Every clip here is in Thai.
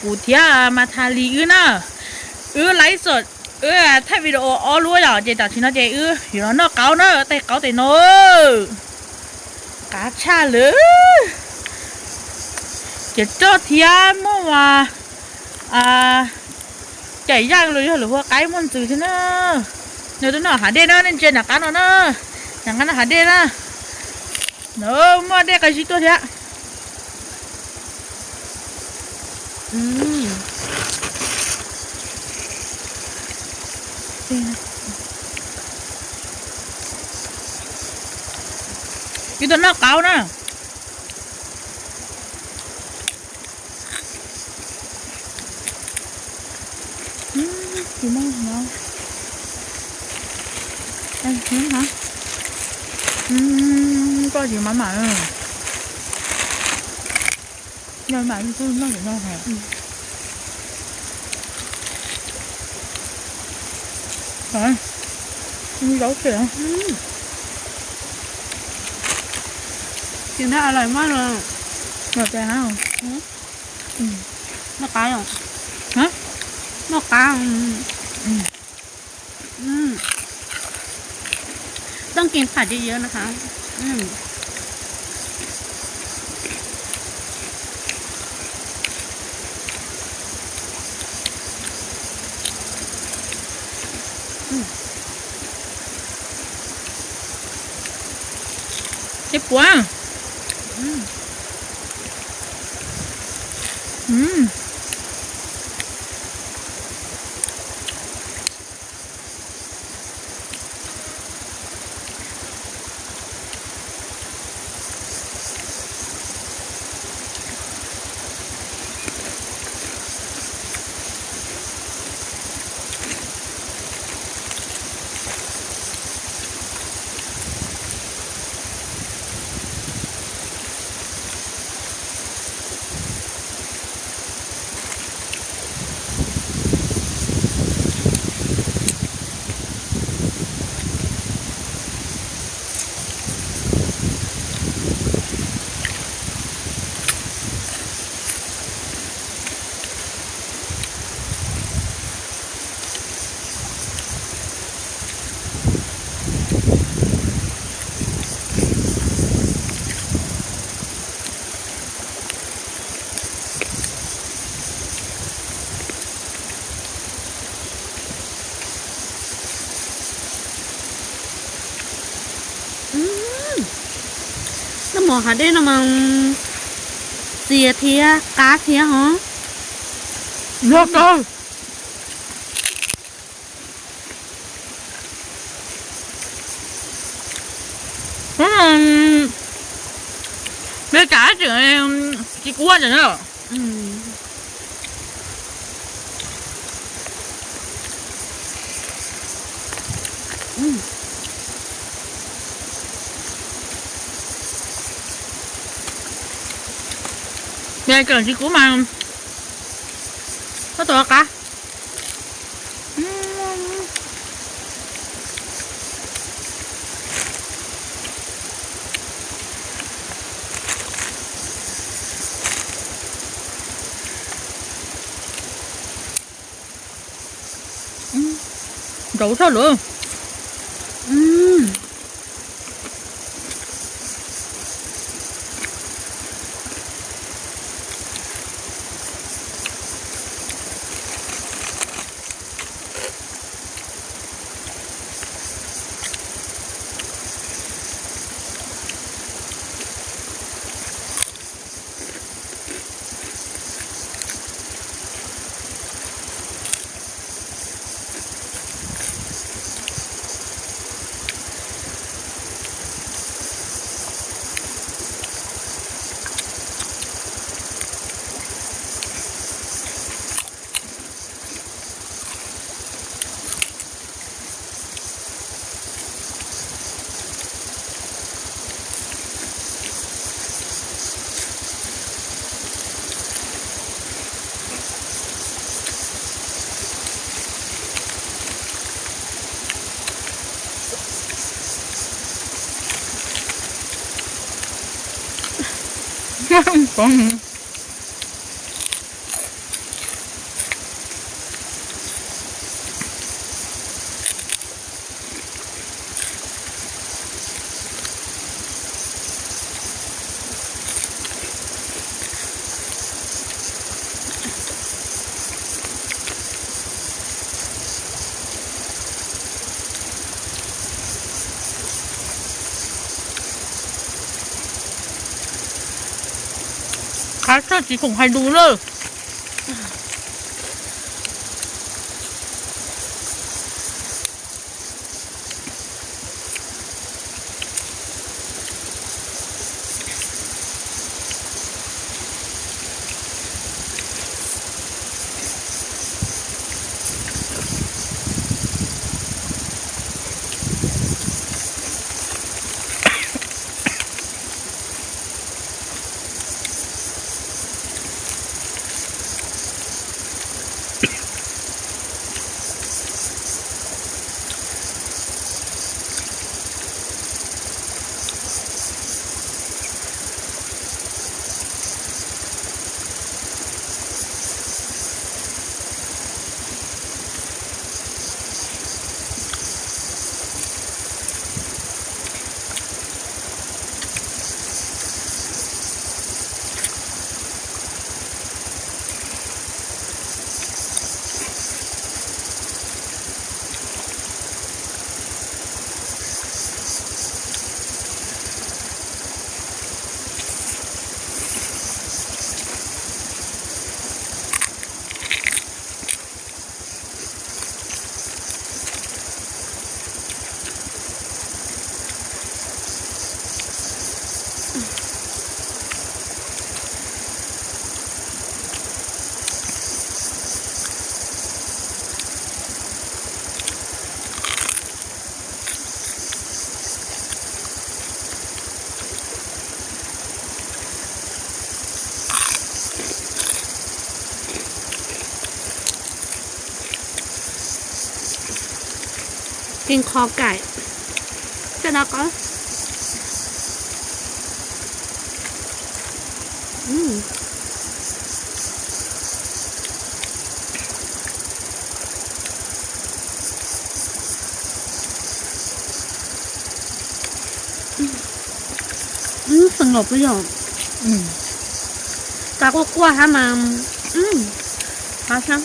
กูเทียมาทาลีน่ะไลฟ์สดถ้าวิดีโออ๋อรู้เหรอเจตัดชิ้นนะเจอยู่แล้วเนาะเกาเนาะแต่เกาแต่เนาะกาชาเลยเจเจ้าเทียเมื่อวานใจย่างเลยหรือว่าไก่มันจืดใช่ไหมเดี๋ยวตัวน่ะหาเด่นนะนี่เจน่ะกันเนาะอย่างนั้นหาเด่นนะเนาะมาเด็กกันสิตัวเทียอยู่ตัวน่ะเกานะอยู่มั้งเนาะฮะก็อยู่มาหยอยหมาที่ซื้อน่าจะน่าแหงมีรสเสียกินได้อร่อยมากเลยแบบไหนฮะนกกาเหรอฮะนกกาต้องกินผัดเยอะๆนะคะเจ็บปวดน้ำหมอหาได้น้ำมันเสียเทียกาเทียฮะเลิกเลยไม่กล้าเจอจีกวนจังเนาะแม่เกิดที่กูมาก็ตัวกะđậu sao nữa con ค้าชาติของใครดูเลย กินคอไก่เสร็จแล้วก็สงบประโยชน์จากกลัวถ้ามันมาช่าง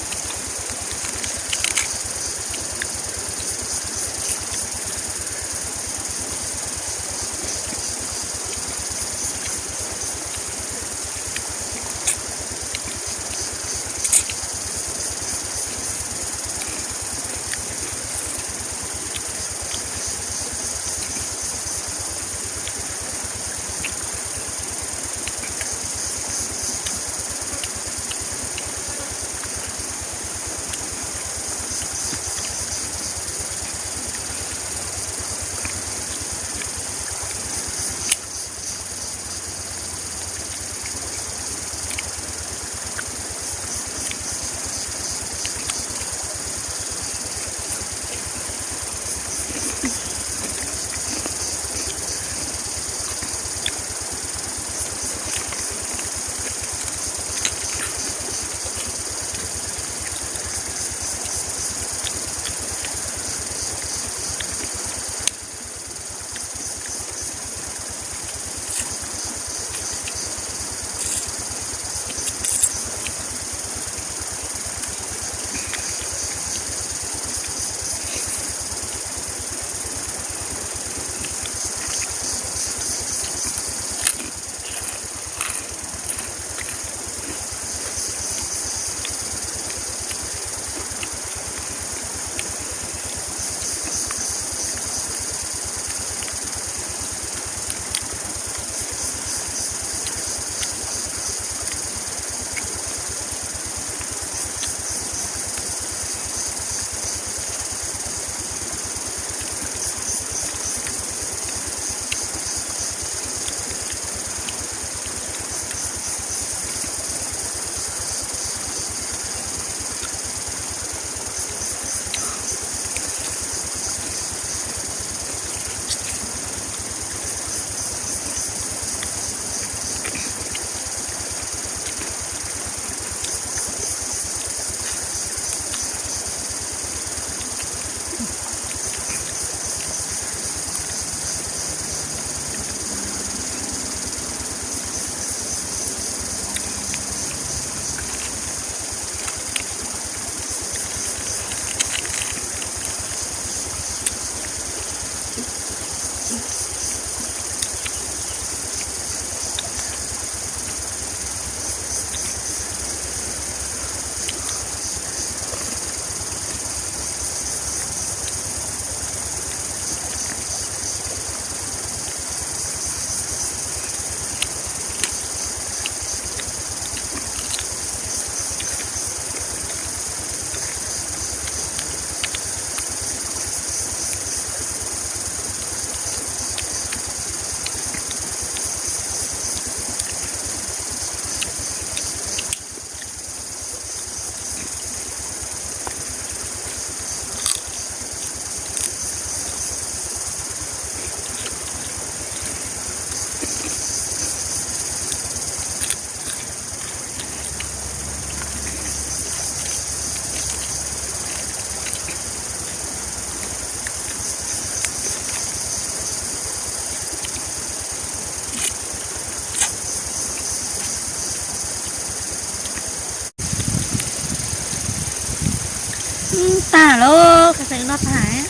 tả lô cái thấy nó thải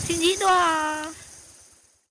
Chị nghĩ đó